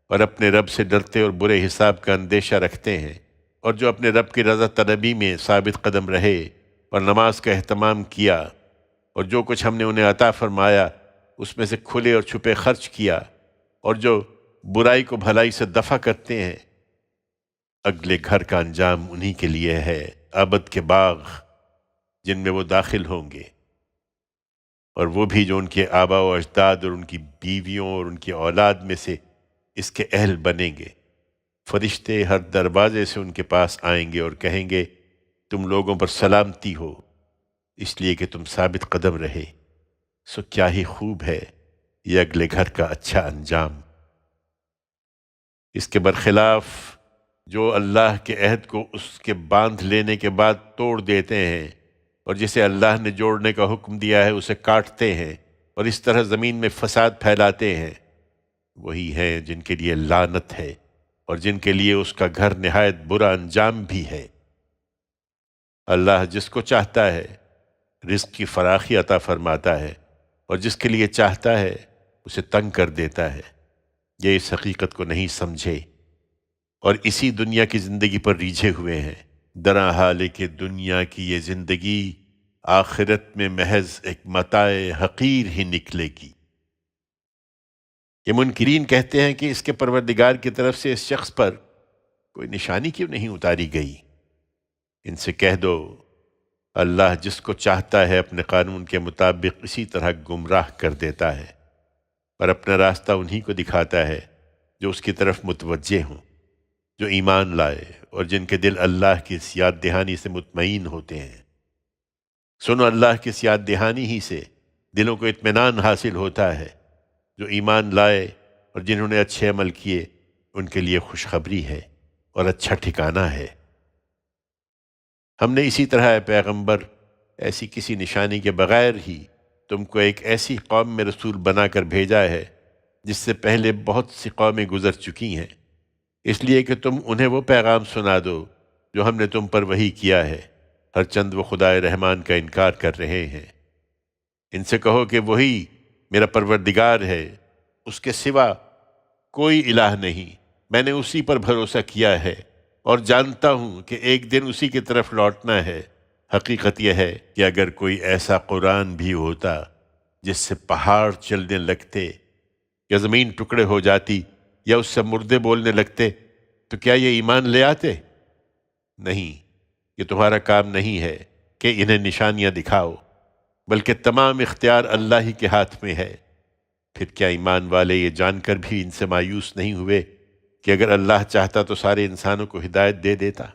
اور اپنے رب سے ڈرتے اور برے حساب کا اندیشہ رکھتے ہیں، اور جو اپنے رب کی رضا طلبی میں ثابت قدم رہے اور نماز کا اہتمام کیا، اور جو کچھ ہم نے انہیں عطا فرمایا اس میں سے کھلے اور چھپے خرچ کیا، اور جو برائی کو بھلائی سے دفع کرتے ہیں، اگلے گھر کا انجام انہی کے لیے ہے، ابد کے باغ جن میں وہ داخل ہوں گے، اور وہ بھی جو ان کے آبا و اجداد اور ان کی بیویوں اور ان کی اولاد میں سے اس کے اہل بنیں گے۔ فرشتے ہر دروازے سے ان کے پاس آئیں گے اور کہیں گے تم لوگوں پر سلامتی ہو، اس لیے کہ تم ثابت قدم رہے۔ سو کیا ہی خوب ہے یہ اگلے گھر کا اچھا انجام۔ اس کے برخلاف جو اللہ کے عہد کو اس کے باندھ لینے کے بعد توڑ دیتے ہیں، اور جسے اللہ نے جوڑنے کا حکم دیا ہے اسے کاٹتے ہیں، اور اس طرح زمین میں فساد پھیلاتے ہیں، وہی ہیں جن کے لیے لعنت ہے، اور جن کے لیے اس کا گھر نہایت برا انجام بھی ہے۔ اللہ جس کو چاہتا ہے رزق کی فراخی عطا فرماتا ہے، اور جس کے لیے چاہتا ہے اسے تنگ کر دیتا ہے۔ یہ اس حقیقت کو نہیں سمجھے اور اسی دنیا کی زندگی پر ریجھے ہوئے ہیں۔ درا حال ہے کہ دنیا کی یہ زندگی آخرت میں محض ایک متاع حقیر ہی نکلے گی۔ یہ منکرین کہتے ہیں کہ اس کے پروردگار کی طرف سے اس شخص پر کوئی نشانی کیوں نہیں اتاری گئی؟ ان سے کہہ دو اللہ جس کو چاہتا ہے اپنے قانون کے مطابق اسی طرح گمراہ کر دیتا ہے، اور اپنا راستہ انہی کو دکھاتا ہے جو اس کی طرف متوجہ ہوں، جو ایمان لائے اور جن کے دل اللہ کی اس یاد دہانی سے مطمئن ہوتے ہیں۔ سنو اللہ کی اس یاد دہانی ہی سے دلوں کو اطمینان حاصل ہوتا ہے۔ جو ایمان لائے اور جنہوں نے اچھے عمل کیے ان کے لیے خوشخبری ہے اور اچھا ٹھکانہ ہے۔ ہم نے اسی طرح اے پیغمبر ایسی کسی نشانی کے بغیر ہی تم کو ایک ایسی قوم میں رسول بنا کر بھیجا ہے جس سے پہلے بہت سی قومیں گزر چکی ہیں، اس لیے کہ تم انہیں وہ پیغام سنا دو جو ہم نے تم پر وحی کیا ہے، ہر چند وہ خدائے رحمان کا انکار کر رہے ہیں۔ ان سے کہو کہ وہی میرا پروردگار ہے، اس کے سوا کوئی الہ نہیں، میں نے اسی پر بھروسہ کیا ہے اور جانتا ہوں کہ ایک دن اسی کی طرف لوٹنا ہے۔ حقیقت یہ ہے کہ اگر کوئی ایسا قرآن بھی ہوتا جس سے پہاڑ چلنے لگتے یا زمین ٹکڑے ہو جاتی یا اس سے مردے بولنے لگتے تو کیا یہ ایمان لے آتے؟ نہیں، یہ تمہارا کام نہیں ہے کہ انہیں نشانیاں دکھاؤ، بلکہ تمام اختیار اللہ ہی کے ہاتھ میں ہے۔ پھر کیا ایمان والے یہ جان کر بھی ان سے مایوس نہیں ہوئے کہ اگر اللہ چاہتا تو سارے انسانوں کو ہدایت دے دیتا؟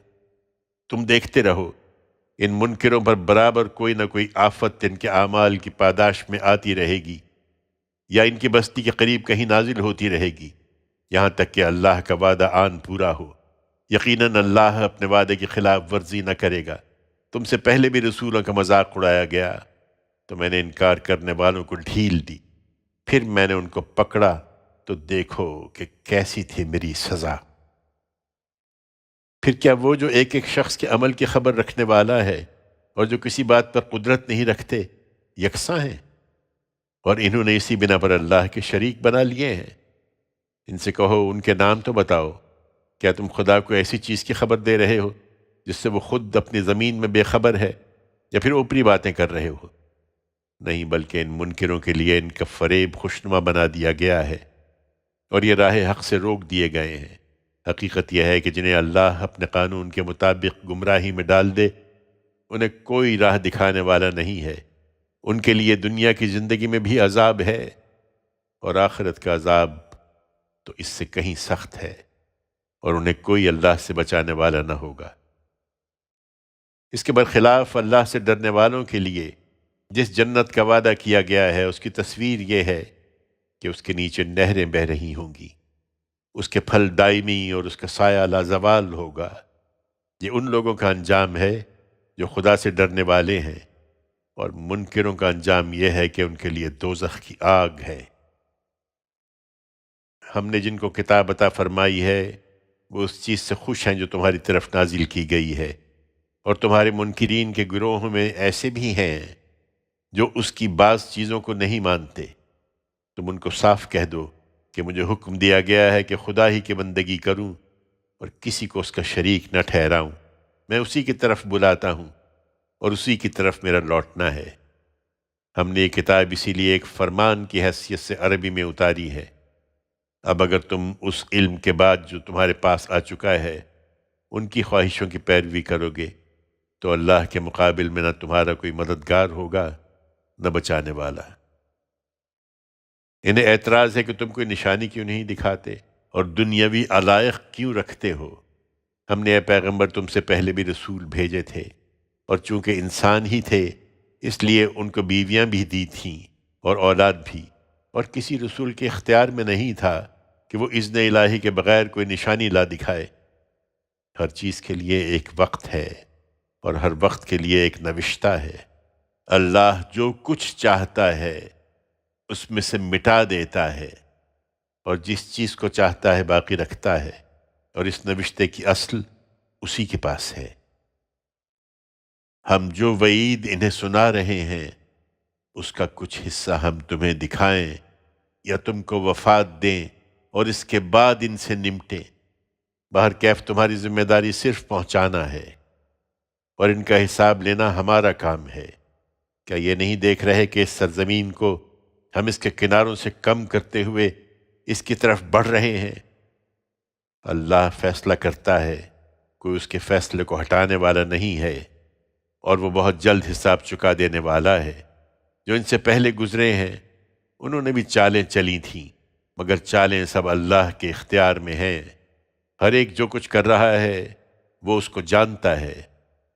تم دیکھتے رہو، ان منکروں پر برابر کوئی نہ کوئی آفت ان کے اعمال کی پاداش میں آتی رہے گی، یا ان کی بستی کے قریب کہیں نازل ہوتی رہے گی، یہاں تک کہ اللہ کا وعدہ آن پورا ہو۔ یقیناً اللہ اپنے وعدے کی خلاف ورزی نہ کرے گا۔ تم سے پہلے بھی رسولوں کا مذاق اڑایا گیا تو میں نے انکار کرنے والوں کو ڈھیل دی، پھر میں نے ان کو پکڑا تو دیکھو کہ کیسی تھی میری سزا۔ پھر کیا وہ جو ایک ایک شخص کے عمل کی خبر رکھنے والا ہے اور جو کسی بات پر قدرت نہیں رکھتے یکساں ہیں؟ اور انہوں نے اسی بنا پر اللہ کے شریک بنا لیے ہیں۔ ان سے کہو ان کے نام تو بتاؤ، کیا تم خدا کو ایسی چیز کی خبر دے رہے ہو جس سے وہ خود اپنی زمین میں بے خبر ہے، یا پھر اوپری باتیں کر رہے ہو؟ نہیں، بلکہ ان منکروں کے لیے ان کا فریب خوشنما بنا دیا گیا ہے اور یہ راہ حق سے روک دیے گئے ہیں۔ حقیقت یہ ہے کہ جنہیں اللہ اپنے قانون کے مطابق گمراہی میں ڈال دے انہیں کوئی راہ دکھانے والا نہیں ہے۔ ان کے لیے دنیا کی زندگی میں بھی عذاب ہے اور آخرت کا عذاب تو اس سے کہیں سخت ہے، اور انہیں کوئی اللہ سے بچانے والا نہ ہوگا۔ اس کے برخلاف اللہ سے ڈرنے والوں کے لیے جس جنت کا وعدہ کیا گیا ہے اس کی تصویر یہ ہے کہ اس کے نیچے نہریں بہہ رہی ہوں گی، اس کے پھل دائمی اور اس کا سایہ لازوال ہوگا۔ یہ ان لوگوں کا انجام ہے جو خدا سے ڈرنے والے ہیں، اور منکروں کا انجام یہ ہے کہ ان کے لیے دوزخ کی آگ ہے۔ ہم نے جن کو کتاب عطا فرمائی ہے وہ اس چیز سے خوش ہیں جو تمہاری طرف نازل کی گئی ہے، اور تمہارے منکرین کے گروہ میں ایسے بھی ہیں جو اس کی بعض چیزوں کو نہیں مانتے۔ تم ان کو صاف کہہ دو کہ مجھے حکم دیا گیا ہے کہ خدا ہی کی بندگی کروں اور کسی کو اس کا شریک نہ ٹھہراؤں۔ میں اسی کی طرف بلاتا ہوں اور اسی کی طرف میرا لوٹنا ہے۔ ہم نے یہ کتاب اسی لیے ایک فرمان کی حیثیت سے عربی میں اتاری ہے۔ اب اگر تم اس علم کے بعد جو تمہارے پاس آ چکا ہے ان کی خواہشوں کی پیروی کرو گے تو اللہ کے مقابل میں نہ تمہارا کوئی مددگار ہوگا نہ بچانے والا۔ انہیں اعتراض ہے کہ تم کوئی نشانی کیوں نہیں دکھاتے اور دنیاوی علائق کیوں رکھتے ہو۔ ہم نے اے پیغمبر تم سے پہلے بھی رسول بھیجے تھے، اور چونکہ انسان ہی تھے اس لیے ان کو بیویاں بھی دی تھیں اور اولاد بھی، اور کسی رسول کے اختیار میں نہیں تھا کہ وہ اذن الہی کے بغیر کوئی نشانی لا دکھائے۔ ہر چیز کے لیے ایک وقت ہے اور ہر وقت کے لیے ایک نوشتہ ہے۔ اللہ جو کچھ چاہتا ہے اس میں سے مٹا دیتا ہے، اور جس چیز کو چاہتا ہے باقی رکھتا ہے، اور اس نوشتے کی اصل اسی کے پاس ہے۔ ہم جو وعید انہیں سنا رہے ہیں اس کا کچھ حصہ ہم تمہیں دکھائیں یا تم کو وفات دیں اور اس کے بعد ان سے نمٹیں۔ بہر کیف تمہاری ذمہ داری صرف پہنچانا ہے اور ان کا حساب لینا ہمارا کام ہے۔ کیا یہ نہیں دیکھ رہے کہ اس سرزمین کو ہم اس کے کناروں سے کم کرتے ہوئے اس کی طرف بڑھ رہے ہیں؟ اللہ فیصلہ کرتا ہے، کوئی اس کے فیصلے کو ہٹانے والا نہیں ہے، اور وہ بہت جلد حساب چکا دینے والا ہے۔ جو ان سے پہلے گزرے ہیں انہوں نے بھی چالیں چلی تھیں، مگر چالیں سب اللہ کے اختیار میں ہیں۔ ہر ایک جو کچھ کر رہا ہے وہ اس کو جانتا ہے،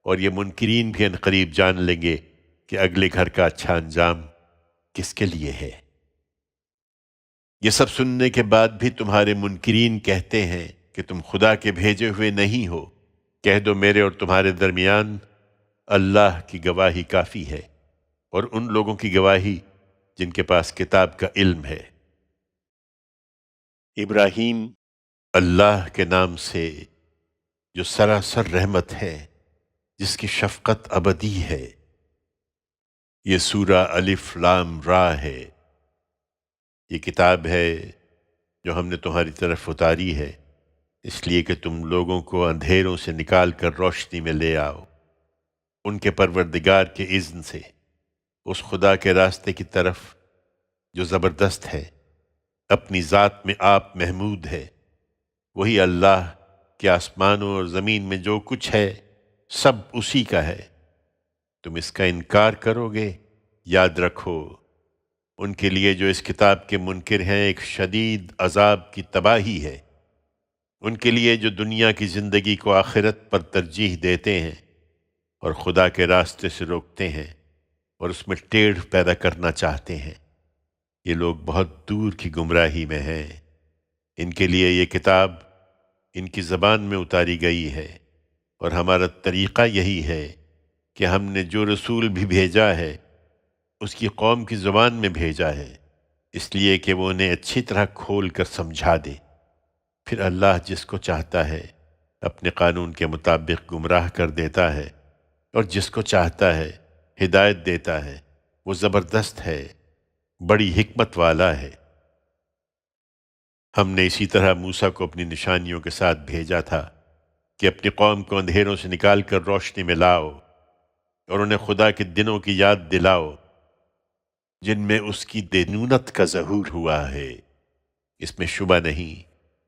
اور یہ منکرین بھی ان قریب جان لیں گے کہ اگلے گھر کا اچھا انجام کس کے لیے ہے۔ یہ سب سننے کے بعد بھی تمہارے منکرین کہتے ہیں کہ تم خدا کے بھیجے ہوئے نہیں ہو۔ کہہ دو میرے اور تمہارے درمیان اللہ کی گواہی کافی ہے، اور ان لوگوں کی گواہی جن کے پاس کتاب کا علم ہے۔ ابراہیم اللہ کے نام سے جو سراسر رحمت ہے، جس کی شفقت ابدی ہے۔ یہ سورہ الف لام را ہے۔ یہ کتاب ہے جو ہم نے تمہاری طرف اتاری ہے اس لیے کہ تم لوگوں کو اندھیروں سے نکال کر روشنی میں لے آؤ، ان کے پروردگار کے اذن سے، اس خدا کے راستے کی طرف جو زبردست ہے، اپنی ذات میں آپ محمود ہے۔ وہی اللہ کہ آسمانوں اور زمین میں جو کچھ ہے سب اسی کا ہے۔ تم اس کا انکار کرو گے؟ یاد رکھو ان کے لیے جو اس کتاب کے منکر ہیں ایک شدید عذاب کی تباہی ہے۔ ان کے لیے جو دنیا کی زندگی کو آخرت پر ترجیح دیتے ہیں اور خدا کے راستے سے روکتے ہیں اور اس میں ٹیڑھ پیدا کرنا چاہتے ہیں، یہ لوگ بہت دور کی گمراہی میں ہیں۔ ان کے لیے یہ کتاب ان کی زبان میں اتاری گئی ہے، اور ہمارا طریقہ یہی ہے کہ ہم نے جو رسول بھی بھیجا ہے اس کی قوم کی زبان میں بھیجا ہے، اس لیے کہ وہ انہیں اچھی طرح کھول کر سمجھا دے۔ پھر اللہ جس کو چاہتا ہے اپنے قانون کے مطابق گمراہ کر دیتا ہے، اور جس کو چاہتا ہے ہدایت دیتا ہے۔ وہ زبردست ہے، بڑی حکمت والا ہے۔ ہم نے اسی طرح موسیٰ کو اپنی نشانیوں کے ساتھ بھیجا تھا کہ اپنی قوم کو اندھیروں سے نکال کر روشنی میں لاؤ، اور انہیں خدا کے دنوں کی یاد دلاؤ جن میں اس کی دینونت کا ظہور ہوا ہے۔ اس میں شبہ نہیں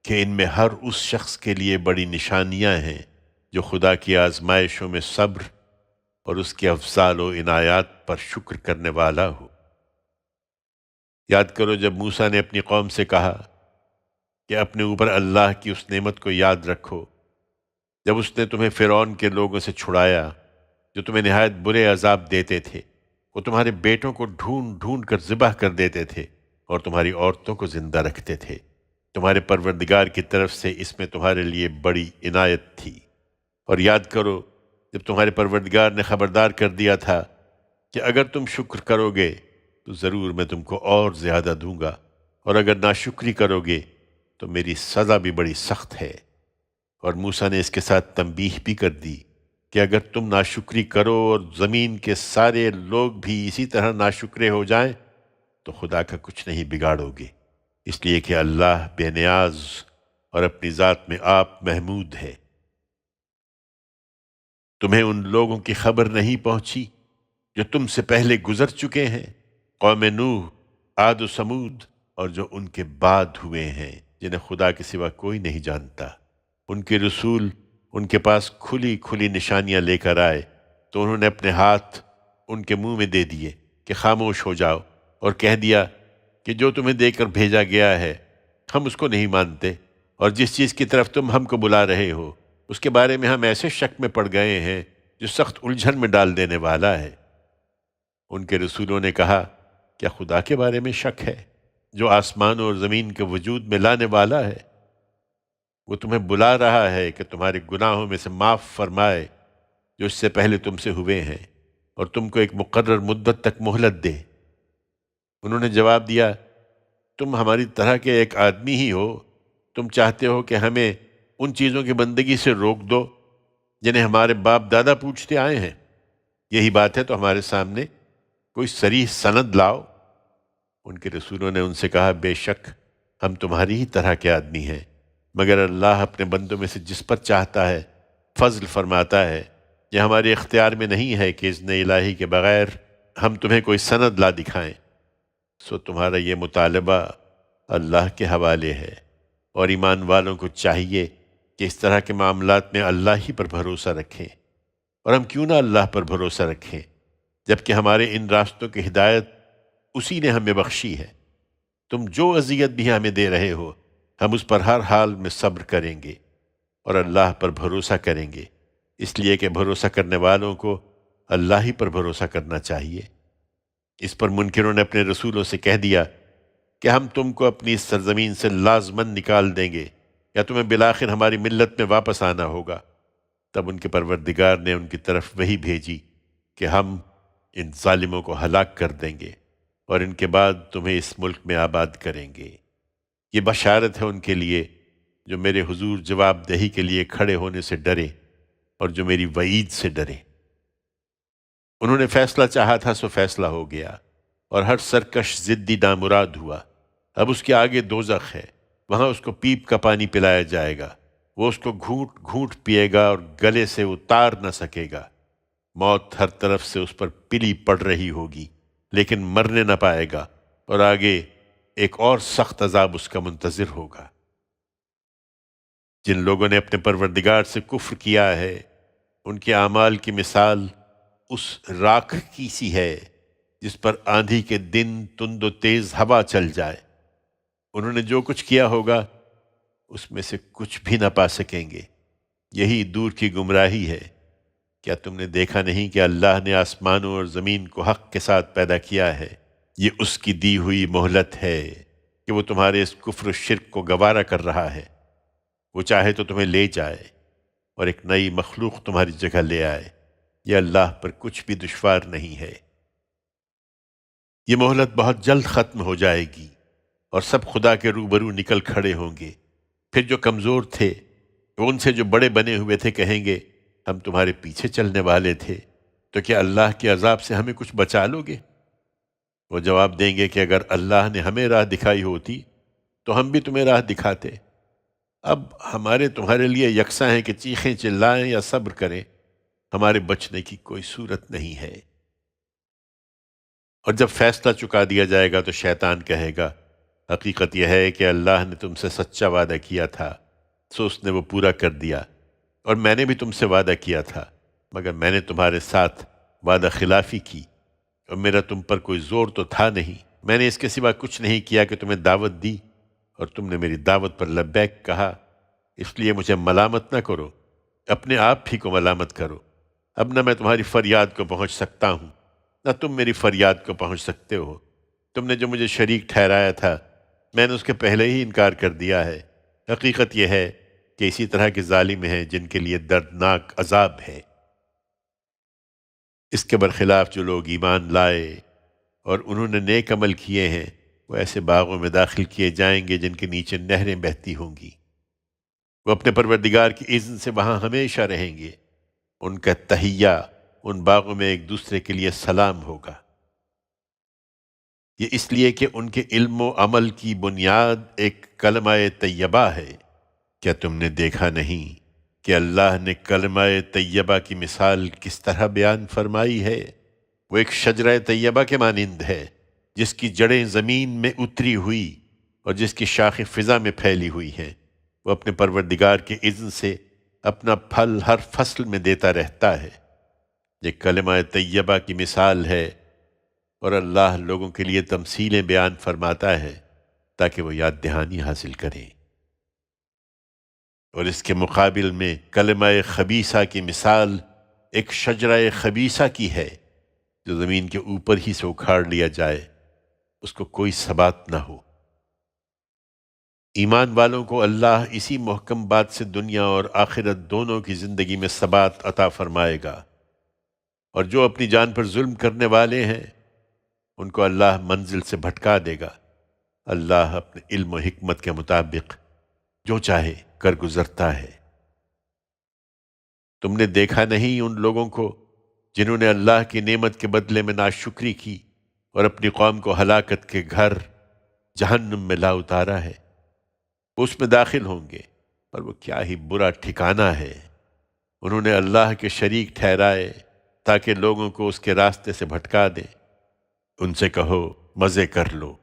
کہ ان میں ہر اس شخص کے لیے بڑی نشانیاں ہیں جو خدا کی آزمائشوں میں صبر اور اس کے افضال و عنایات پر شکر کرنے والا ہو۔ یاد کرو جب موسیٰ نے اپنی قوم سے کہا کہ اپنے اوپر اللہ کی اس نعمت کو یاد رکھو جب اس نے تمہیں فرعون کے لوگوں سے چھڑایا جو تمہیں نہایت برے عذاب دیتے تھے، وہ تمہارے بیٹوں کو ڈھونڈ ڈھونڈ کر ذبح کر دیتے تھے اور تمہاری عورتوں کو زندہ رکھتے تھے۔ تمہارے پروردگار کی طرف سے اس میں تمہارے لیے بڑی عنایت تھی۔ اور یاد کرو جب تمہارے پروردگار نے خبردار کر دیا تھا کہ اگر تم شکر کرو گے تو ضرور میں تم کو اور زیادہ دوں گا، اور اگر ناشکری کرو گے تو میری سزا بھی بڑی سخت ہے۔ اور موسیٰ نے اس کے ساتھ تنبیہ بھی کر دی کہ اگر تم ناشکری کرو اور زمین کے سارے لوگ بھی اسی طرح ناشکرے ہو جائیں تو خدا کا کچھ نہیں بگاڑو گے، اس لیے کہ اللہ بے نیاز اور اپنی ذات میں آپ محمود ہے۔ تمہیں ان لوگوں کی خبر نہیں پہنچی جو تم سے پہلے گزر چکے ہیں، قوم نوح، عاد و سمود، اور جو ان کے بعد ہوئے ہیں جنہیں خدا کے سوا کوئی نہیں جانتا۔ ان کے رسول ان کے پاس کھلی کھلی نشانیاں لے کر آئے تو انہوں نے اپنے ہاتھ ان کے منہ میں دے دیے کہ خاموش ہو جاؤ، اور کہہ دیا کہ جو تمہیں دے کر بھیجا گیا ہے ہم اس کو نہیں مانتے، اور جس چیز کی طرف تم ہم کو بلا رہے ہو اس کے بارے میں ہم ایسے شک میں پڑ گئے ہیں جو سخت الجھن میں ڈال دینے والا ہے۔ ان کے رسولوں نے کہا کیا خدا کے بارے میں شک ہے جو آسمان اور زمین کے وجود میں لانے والا ہے؟ وہ تمہیں بلا رہا ہے کہ تمہارے گناہوں میں سے معاف فرمائے جو اس سے پہلے تم سے ہوئے ہیں، اور تم کو ایک مقرر مدت تک مہلت دے۔ انہوں نے جواب دیا تم ہماری طرح کے ایک آدمی ہی ہو، تم چاہتے ہو کہ ہمیں ان چیزوں کی بندگی سے روک دو جنہیں ہمارے باپ دادا پوچھتے آئے ہیں؟ یہی بات ہے تو ہمارے سامنے کوئی صریح سند لاؤ۔ ان کے رسولوں نے ان سے کہا بے شک ہم تمہاری ہی طرح کے آدمی ہیں، مگر اللہ اپنے بندوں میں سے جس پر چاہتا ہے فضل فرماتا ہے۔ یہ ہمارے اختیار میں نہیں ہے کہ اذن الہی کے بغیر ہم تمہیں کوئی سند لا دکھائیں، سو تمہارا یہ مطالبہ اللہ کے حوالے ہے، اور ایمان والوں کو چاہیے کہ اس طرح کے معاملات میں اللہ ہی پر بھروسہ رکھیں۔ اور ہم کیوں نہ اللہ پر بھروسہ رکھیں جبکہ ہمارے ان راستوں کی ہدایت اسی نے ہمیں بخشی ہے۔ تم جو اذیت بھی ہمیں دے رہے ہو ہم اس پر ہر حال میں صبر کریں گے اور اللہ پر بھروسہ کریں گے، اس لیے کہ بھروسہ کرنے والوں کو اللہ ہی پر بھروسہ کرنا چاہیے۔ اس پر منکروں نے اپنے رسولوں سے کہہ دیا کہ ہم تم کو اپنی اس سرزمین سے لازماً نکال دیں گے یا تمہیں بالآخر ہماری ملت میں واپس آنا ہوگا۔ تب ان کے پروردگار نے ان کی طرف وحی بھیجی کہ ہم ان ظالموں کو ہلاک کر دیں گے اور ان کے بعد تمہیں اس ملک میں آباد کریں گے۔ یہ بشارت ہے ان کے لیے جو میرے حضور جواب دہی کے لیے کھڑے ہونے سے ڈرے اور جو میری وعید سے ڈرے۔ انہوں نے فیصلہ چاہا تھا سو فیصلہ ہو گیا، اور ہر سرکش ضدی نامراد ہوا۔ اب اس کے آگے دوزخ ہے، وہاں اس کو پیپ کا پانی پلایا جائے گا، وہ اس کو گھونٹ گھونٹ پیے گا اور گلے سے اتار نہ سکے گا۔ موت ہر طرف سے اس پر پلی پڑ رہی ہوگی لیکن مرنے نہ پائے گا، اور آگے ایک اور سخت عذاب اس کا منتظر ہوگا۔ جن لوگوں نے اپنے پروردگار سے کفر کیا ہے ان کے اعمال کی مثال اس راکھ کی سی ہے جس پر آندھی کے دن تند و تیز ہوا چل جائے۔ انہوں نے جو کچھ کیا ہوگا اس میں سے کچھ بھی نہ پا سکیں گے، یہی دور کی گمراہی ہے۔ کیا تم نے دیکھا نہیں کہ اللہ نے آسمانوں اور زمین کو حق کے ساتھ پیدا کیا ہے؟ یہ اس کی دی ہوئی مہلت ہے کہ وہ تمہارے اس کفر و شرک کو گوارا کر رہا ہے۔ وہ چاہے تو تمہیں لے جائے اور ایک نئی مخلوق تمہاری جگہ لے آئے، یہ اللہ پر کچھ بھی دشوار نہیں ہے۔ یہ مہلت بہت جلد ختم ہو جائے گی اور سب خدا کے روبرو نکل کھڑے ہوں گے۔ پھر جو کمزور تھے وہ ان سے جو بڑے بنے ہوئے تھے کہیں گے ہم تمہارے پیچھے چلنے والے تھے، تو کیا اللہ کے عذاب سے ہمیں کچھ بچا لو گے؟ وہ جواب دیں گے کہ اگر اللہ نے ہمیں راہ دکھائی ہوتی تو ہم بھی تمہیں راہ دکھاتے۔ اب ہمارے تمہارے لیے یکساں ہیں کہ چیخیں چلائیں یا صبر کریں، ہمارے بچنے کی کوئی صورت نہیں ہے۔ اور جب فیصلہ چکا دیا جائے گا تو شیطان کہے گا حقیقت یہ ہے کہ اللہ نے تم سے سچا وعدہ کیا تھا سو اس نے وہ پورا کر دیا، اور میں نے بھی تم سے وعدہ کیا تھا مگر میں نے تمہارے ساتھ وعدہ خلافی کی، اور میرا تم پر کوئی زور تو تھا نہیں، میں نے اس کے سوا کچھ نہیں کیا کہ تمہیں دعوت دی اور تم نے میری دعوت پر لبیک کہا، اس لیے مجھے ملامت نہ کرو، اپنے آپ ہی کو ملامت کرو۔ اب نہ میں تمہاری فریاد کو پہنچ سکتا ہوں نہ تم میری فریاد کو پہنچ سکتے ہو۔ تم نے جو مجھے شریک ٹھہرایا تھا میں نے اس کے پہلے ہی انکار کر دیا ہے۔ حقیقت یہ ہے کہ اسی طرح کے ظالم ہیں جن کے لیے دردناک عذاب ہے۔ اس کے برخلاف جو لوگ ایمان لائے اور انہوں نے نیک عمل کیے ہیں وہ ایسے باغوں میں داخل کیے جائیں گے جن کے نیچے نہریں بہتی ہوں گی۔ وہ اپنے پروردگار کی اذن سے وہاں ہمیشہ رہیں گے۔ ان کا تحیہ ان باغوں میں ایک دوسرے کے لیے سلام ہوگا۔ یہ اس لیے کہ ان کے علم و عمل کی بنیاد ایک کلمہ طیبہ ہے۔ کیا تم نے دیکھا نہیں کہ اللہ نے کلمہ طیبہ کی مثال کس طرح بیان فرمائی ہے؟ وہ ایک شجرہ طیبہ کے مانند ہے جس کی جڑیں زمین میں اتری ہوئی اور جس کی شاخیں فضا میں پھیلی ہوئی ہیں۔ وہ اپنے پروردگار کے اذن سے اپنا پھل ہر فصل میں دیتا رہتا ہے۔ یہ کلمہ طیبہ کی مثال ہے اور اللہ لوگوں کے لیے تمثیلیں بیان فرماتا ہے تاکہ وہ یاد دہانی حاصل کریں۔ اور اس کے مقابل میں کلمہ خبیثہ کی مثال ایک شجرہ خبیثہ کی ہے جو زمین کے اوپر ہی سے اکھاڑ لیا جائے، اس کو کوئی ثبات نہ ہو۔ ایمان والوں کو اللہ اسی محکم بات سے دنیا اور آخرت دونوں کی زندگی میں ثبات عطا فرمائے گا، اور جو اپنی جان پر ظلم کرنے والے ہیں ان کو اللہ منزل سے بھٹکا دے گا۔ اللہ اپنے علم و حکمت کے مطابق جو چاہے کر گزرتا ہے۔ تم نے دیکھا نہیں ان لوگوں کو جنہوں نے اللہ کی نعمت کے بدلے میں ناشکری کی اور اپنی قوم کو ہلاکت کے گھر جہنم میں لا اتارا ہے؟ وہ اس میں داخل ہوں گے اور وہ کیا ہی برا ٹھکانہ ہے۔ انہوں نے اللہ کے شریک ٹھہرائے تاکہ لوگوں کو اس کے راستے سے بھٹکا دیں۔ ان سے کہو مزے کر لو،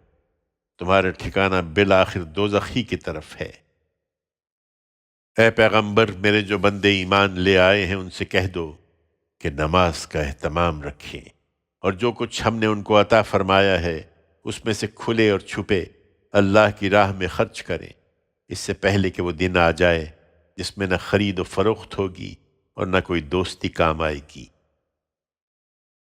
تمہارا ٹھکانہ بالآخر دوزخ ہی کی طرف ہے۔ اے پیغمبر، میرے جو بندے ایمان لے آئے ہیں ان سے کہہ دو کہ نماز کا اہتمام رکھیں، اور جو کچھ ہم نے ان کو عطا فرمایا ہے اس میں سے کھلے اور چھپے اللہ کی راہ میں خرچ کریں، اس سے پہلے کہ وہ دن آ جائے جس میں نہ خرید و فروخت ہوگی اور نہ کوئی دوستی کام آئے گی۔